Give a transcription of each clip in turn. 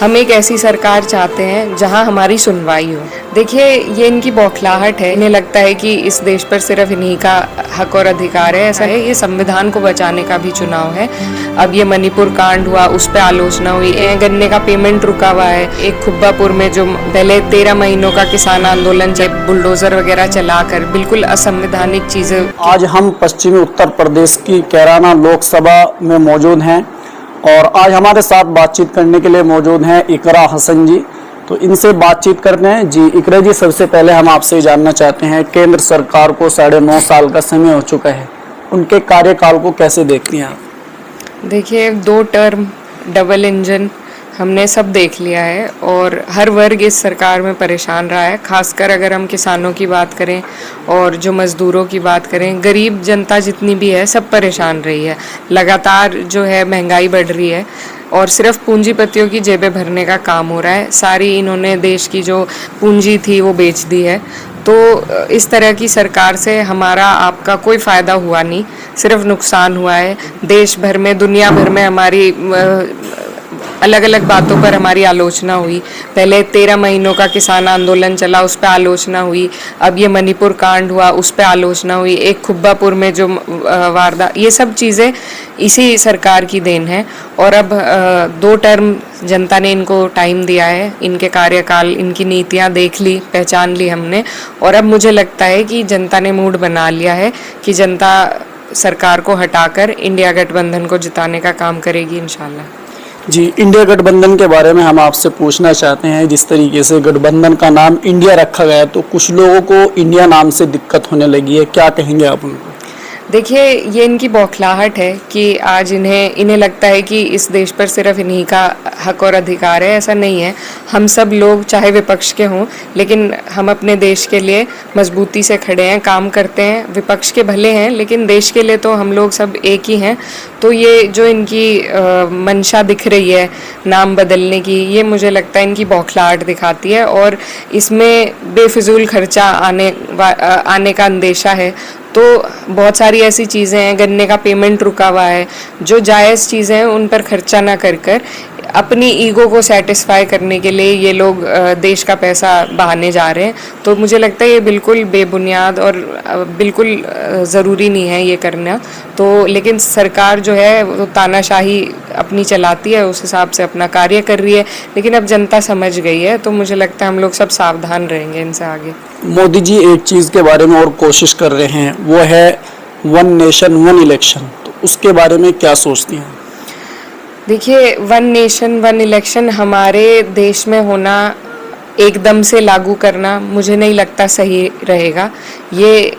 हम एक ऐसी सरकार चाहते हैं जहां हमारी सुनवाई हो। देखिए, ये इनकी बौखलाहट है। इन्हें लगता है कि इस देश पर सिर्फ इन्हीं का हक और अधिकार है। ऐसा है, ये संविधान को बचाने का भी चुनाव है। अब ये मणिपुर कांड हुआ, उस पर आलोचना हुई। गन्ने का पेमेंट रुका हुआ है। एक खुब्बापुर में जो पहले 13 महीनों का किसान आंदोलन जब बुलडोजर वगैरह चलाकर बिल्कुल असंवैधानिक चीजें। आज हम पश्चिमी उत्तर प्रदेश की कैराना लोकसभा में मौजूद हैं और आज हमारे साथ बातचीत करने के लिए मौजूद हैं इकरा हसन जी। तो इनसे बातचीत करते हैं। जी इकरा जी, सबसे पहले हम आपसे जानना चाहते हैं, केंद्र सरकार को 9.5 साल का समय हो चुका है, उनके कार्यकाल को कैसे देखती हैं आप? देखिए, 2 टर्म, डबल इंजन हमने सब देख लिया है और हर वर्ग इस सरकार में परेशान रहा है। खासकर अगर हम किसानों की बात करें और जो मज़दूरों की बात करें, गरीब जनता जितनी भी है सब परेशान रही है। लगातार जो है महंगाई बढ़ रही है और सिर्फ पूंजीपतियों की जेबें भरने का काम हो रहा है। सारी इन्होंने देश की जो पूंजी थी वो बेच दी है। तो इस तरह की सरकार से हमारा आपका कोई फ़ायदा हुआ नहीं, सिर्फ नुकसान हुआ है। देश भर में, दुनिया भर में हमारी अलग अलग बातों पर हमारी आलोचना हुई। पहले 13 महीनों का किसान आंदोलन चला, उस पर आलोचना हुई। अब ये मणिपुर कांड हुआ, उस पर आलोचना हुई। एक खुब्बापुर में जो वारदात, ये सब चीज़ें इसी सरकार की देन है। और अब 2 टर्म जनता ने इनको टाइम दिया है। इनके कार्यकाल, इनकी नीतियां देख ली, पहचान ली हमने। और अब मुझे लगता है कि जनता ने मूड बना लिया है कि जनता सरकार को हटाकर इंडिया गठबंधन को जिताने का काम करेगी इंशाल्लाह। जी, इंडिया गठबंधन के बारे में हम आपसे पूछना चाहते हैं। जिस तरीके से गठबंधन का नाम इंडिया रखा गया, तो कुछ लोगों को इंडिया नाम से दिक्कत होने लगी है, क्या कहेंगे आप उनको? देखिए, ये इनकी बौखलाहट है कि आज इन्हें लगता है कि इस देश पर सिर्फ इन्हीं का हक और अधिकार है। ऐसा नहीं है। हम सब लोग चाहे विपक्ष के हों, लेकिन हम अपने देश के लिए मजबूती से खड़े हैं, काम करते हैं। विपक्ष के भले हैं, लेकिन देश के लिए तो हम लोग सब एक ही हैं। तो ये जो इनकी मंशा दिख रही है नाम बदलने की, ये मुझे लगता है इनकी बौखलाहट दिखाती है और इसमें बेफिजूल खर्चा आने का अंदेशा है। तो बहुत सारी ऐसी चीज़ें हैं, गन्ने का पेमेंट रुका हुआ है, जो जायज़ चीज़ें हैं उन पर खर्चा ना कर अपनी ईगो को सेटिस्फाई करने के लिए ये लोग देश का पैसा बहाने जा रहे हैं। तो मुझे लगता है ये बिल्कुल बेबुनियाद और बिल्कुल ज़रूरी नहीं है ये करना। तो लेकिन सरकार जो है वो तानाशाही अपनी चलाती है, उस हिसाब से अपना कार्य कर रही है। लेकिन अब जनता समझ गई है, तो मुझे लगता है हम लोग सब सावधान रहेंगे इनसे आगे। मोदी जी एक चीज़ के बारे में और कोशिश कर रहे हैं, वो है 1 नेशन 1 इलेक्शन। तो उसके बारे में क्या सोचती हैं? देखिए, 1 नेशन 1 इलेक्शन हमारे देश में होना, एकदम से लागू करना मुझे नहीं लगता सही रहेगा। ये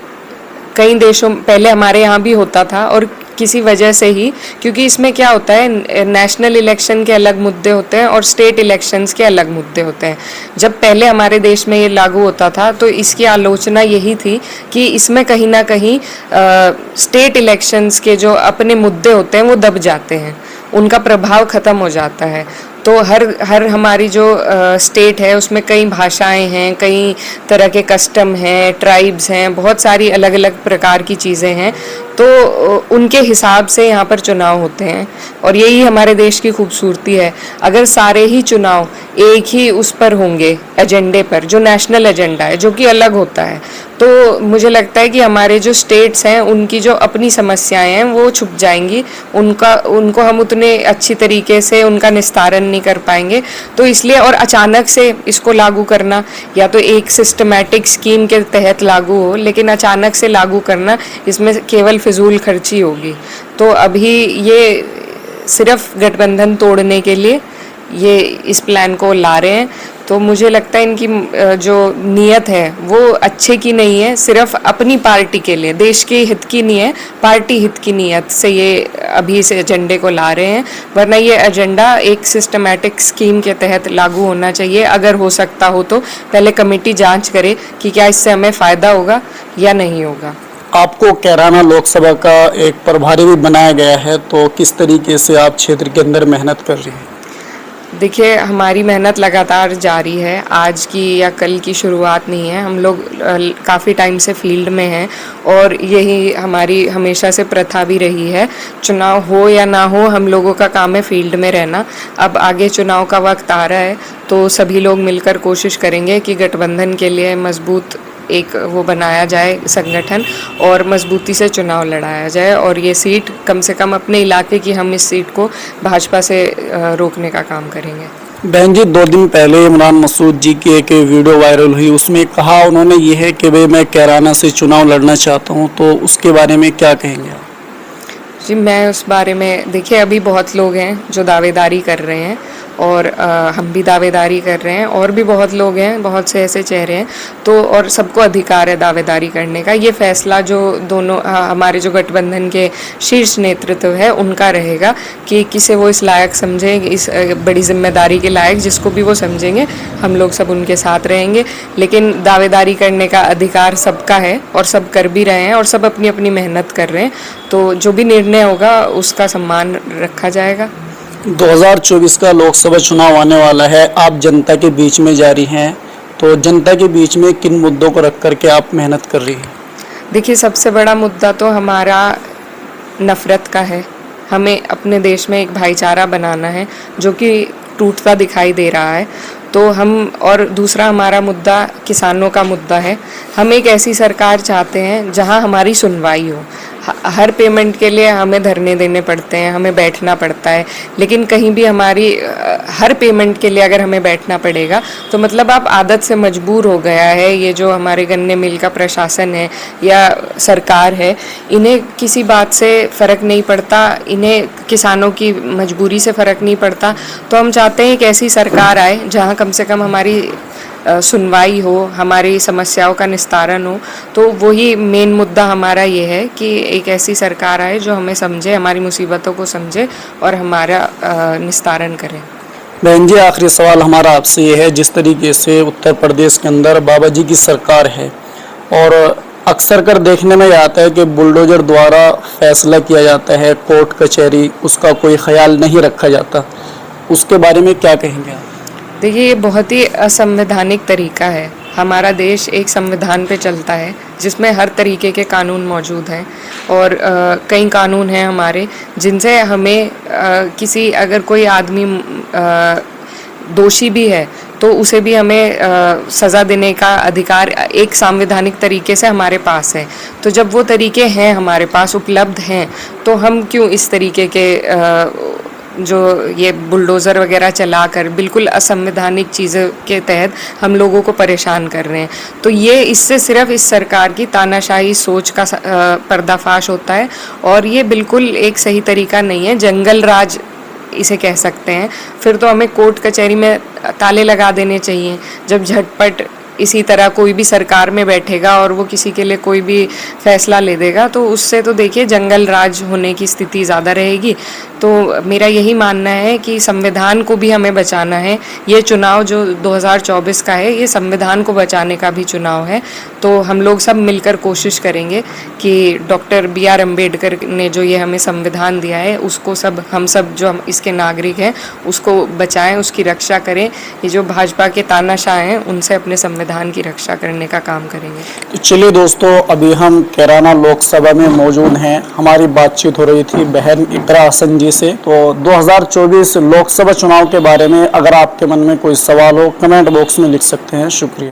कई देशों पहले हमारे यहाँ भी होता था और किसी वजह से ही, क्योंकि इसमें क्या होता है, नेशनल इलेक्शन के अलग मुद्दे होते हैं और स्टेट इलेक्शंस के अलग मुद्दे होते हैं। जब पहले हमारे देश में ये लागू होता था तो इसकी आलोचना यही थी कि इसमें कहीं ना कहीं स्टेट इलेक्शंस के जो अपने मुद्दे होते हैं वो दब जाते हैं, उनका प्रभाव ख़त्म हो जाता है। तो हर हमारी जो स्टेट है उसमें कई भाषाएं हैं, कई तरह के कस्टम हैं, ट्राइब्स हैं, बहुत सारी अलग अलग प्रकार की चीज़ें हैं। तो उनके हिसाब से यहाँ पर चुनाव होते हैं और यही हमारे देश की खूबसूरती है। अगर सारे ही चुनाव एक ही उस पर होंगे, एजेंडे पर, जो नेशनल एजेंडा है, जो कि अलग होता है, तो मुझे लगता है कि हमारे जो स्टेट्स हैं उनकी जो अपनी समस्याएं हैं वो छुप जाएंगी। उनको हम उतने अच्छी तरीके से उनका निस्तारण नहीं कर पाएंगे। तो इसलिए, और अचानक से इसको लागू करना, या तो एक सिस्टमैटिक स्कीम के तहत लागू हो, लेकिन अचानक से लागू करना, इसमें केवल फिजूल खर्ची होगी। तो अभी ये सिर्फ गठबंधन तोड़ने के लिए ये इस प्लान को ला रहे हैं। तो मुझे लगता है इनकी जो नीयत है वो अच्छे की नहीं है, सिर्फ अपनी पार्टी के लिए, देश के हित की नहीं है, पार्टी हित की नीयत से ये अभी इस एजेंडे को ला रहे हैं। वरना ये एजेंडा एक सिस्टमैटिक स्कीम के तहत लागू होना चाहिए। अगर हो सकता हो तो पहले कमेटी जांच करे कि क्या इससे हमें फ़ायदा होगा या नहीं होगा। आपको कैराना लोकसभा का एक प्रभारी भी बनाया गया है, तो किस तरीके से आप क्षेत्र के अंदर मेहनत कर रही हैं? देखिए, हमारी मेहनत लगातार जारी है, आज की या कल की शुरुआत नहीं है। हम लोग काफ़ी टाइम से फील्ड में हैं और यही हमारी हमेशा से प्रथा भी रही है। चुनाव हो या ना हो, हम लोगों का काम है फील्ड में रहना। अब आगे चुनाव का वक्त आ रहा है, तो सभी लोग मिलकर कोशिश करेंगे कि गठबंधन के लिए मजबूत एक वो बनाया जाए संगठन और मजबूती से चुनाव लड़ाया जाए और ये सीट कम से कम अपने इलाके की, हम इस सीट को भाजपा से रोकने का काम करेंगे। बहन जी, 2 दिन पहले इमरान मसूद जी की एक वीडियो वायरल हुई, उसमें कहा उन्होंने ये है कि भाई मैं कैराना से चुनाव लड़ना चाहता हूँ, तो उसके बारे में क्या कहेंगे आप? जी, मैं उस बारे में, देखिए अभी बहुत लोग हैं जो दावेदारी कर रहे हैं और हम भी दावेदारी कर रहे हैं और भी बहुत लोग हैं, बहुत से ऐसे चेहरे हैं, तो और सबको अधिकार है दावेदारी करने का। ये फैसला जो दोनों हमारे जो गठबंधन के शीर्ष नेतृत्व है उनका रहेगा कि किसे वो इस लायक समझे, इस बड़ी जिम्मेदारी के लायक, जिसको भी वो समझेंगे हम लोग सब उनके साथ रहेंगे। लेकिन दावेदारी करने का अधिकार सबका है और सब कर भी रहे हैं और सब अपनी अपनी मेहनत कर रहे हैं, तो जो भी निर्णय होगा उसका सम्मान रखा जाएगा। 2024 का लोकसभा चुनाव आने वाला है, आप जनता के बीच में जा रही हैं, तो जनता के बीच में किन मुद्दों को रख करके आप मेहनत कर रही हैं? देखिए, सबसे बड़ा मुद्दा तो हमारा नफ़रत का है। हमें अपने देश में एक भाईचारा बनाना है जो कि टूटता दिखाई दे रहा है, तो हम, और दूसरा हमारा मुद्दा किसानों का मुद्दा है। हम एक ऐसी सरकार चाहते हैं जहां हमारी सुनवाई हो। हर पेमेंट के लिए हमें धरने देने पड़ते हैं, हमें बैठना पड़ता है, लेकिन कहीं भी हमारी हर पेमेंट के लिए अगर हमें बैठना पड़ेगा तो मतलब आप आदत से मजबूर हो गया है। ये जो हमारे गन्ने मिल का प्रशासन है या सरकार है, इन्हें किसी बात से फ़र्क नहीं पड़ता, इन्हें किसानों की मजबूरी से फ़र्क नहीं पड़ता। तो हम चाहते हैं कि ऐसी सरकार आए जहाँ कम से कम हमारी सुनवाई हो, हमारी समस्याओं का निस्तारण हो। तो वही मेन मुद्दा हमारा ये है कि एक ऐसी सरकार आए जो हमें समझे, हमारी मुसीबतों को समझे और हमारा निस्तारण करे। बहन जी, आखिरी सवाल हमारा आपसे ये है, जिस तरीके से उत्तर प्रदेश के अंदर बाबा जी की सरकार है और अक्सर कर देखने में आता है कि बुलडोजर द्वारा फैसला किया जाता है, कोर्ट कचहरी उसका कोई ख्याल नहीं रखा जाता, उसके बारे में क्या कहेंगे आप? देखिए, ये बहुत ही असंवैधानिक तरीका है। हमारा देश एक संविधान पे चलता है जिसमें हर तरीके के कानून मौजूद हैं और कई कानून हैं हमारे जिनसे हमें किसी, अगर कोई आदमी दोषी भी है तो उसे भी हमें सज़ा देने का अधिकार एक संवैधानिक तरीके से हमारे पास है। तो जब वो तरीके हैं हमारे पास उपलब्ध हैं, तो हम क्यों इस तरीके के जो ये बुलडोज़र वगैरह चलाकर बिल्कुल असंवैधानिक चीज़ों के तहत हम लोगों को परेशान कर रहे हैं। तो ये इससे सिर्फ इस सरकार की तानाशाही सोच का पर्दाफाश होता है और ये बिल्कुल एक सही तरीका नहीं है। जंगल राज इसे कह सकते हैं। फिर तो हमें कोर्ट कचहरी में ताले लगा देने चाहिए। जब झटपट इसी तरह कोई भी सरकार में बैठेगा और वो किसी के लिए कोई भी फैसला ले देगा, तो उससे तो देखिए जंगल राज होने की स्थिति ज़्यादा रहेगी। तो मेरा यही मानना है कि संविधान को भी हमें बचाना है। ये चुनाव जो 2024 का है, ये संविधान को बचाने का भी चुनाव है। तो हम लोग सब मिलकर कोशिश करेंगे कि डॉक्टर BR अम्बेडकर ने जो ये हमें संविधान दिया है, उसको हम सब जो हम इसके नागरिक हैं उसको बचाएं, उसकी रक्षा करें। ये जो भाजपा के तानाशाह हैं उनसे अपने संविधान की रक्षा करने का काम करेंगे। तो चलिए दोस्तों, अभी हम कैराना लोकसभा में मौजूद हैं। हमारी बातचीत हो रही थी बहन इकरा हसन जी से। तो 2024 लोकसभा चुनाव के बारे में अगर आपके मन में कोई सवाल हो, कमेंट बॉक्स में लिख सकते हैं। शुक्रिया।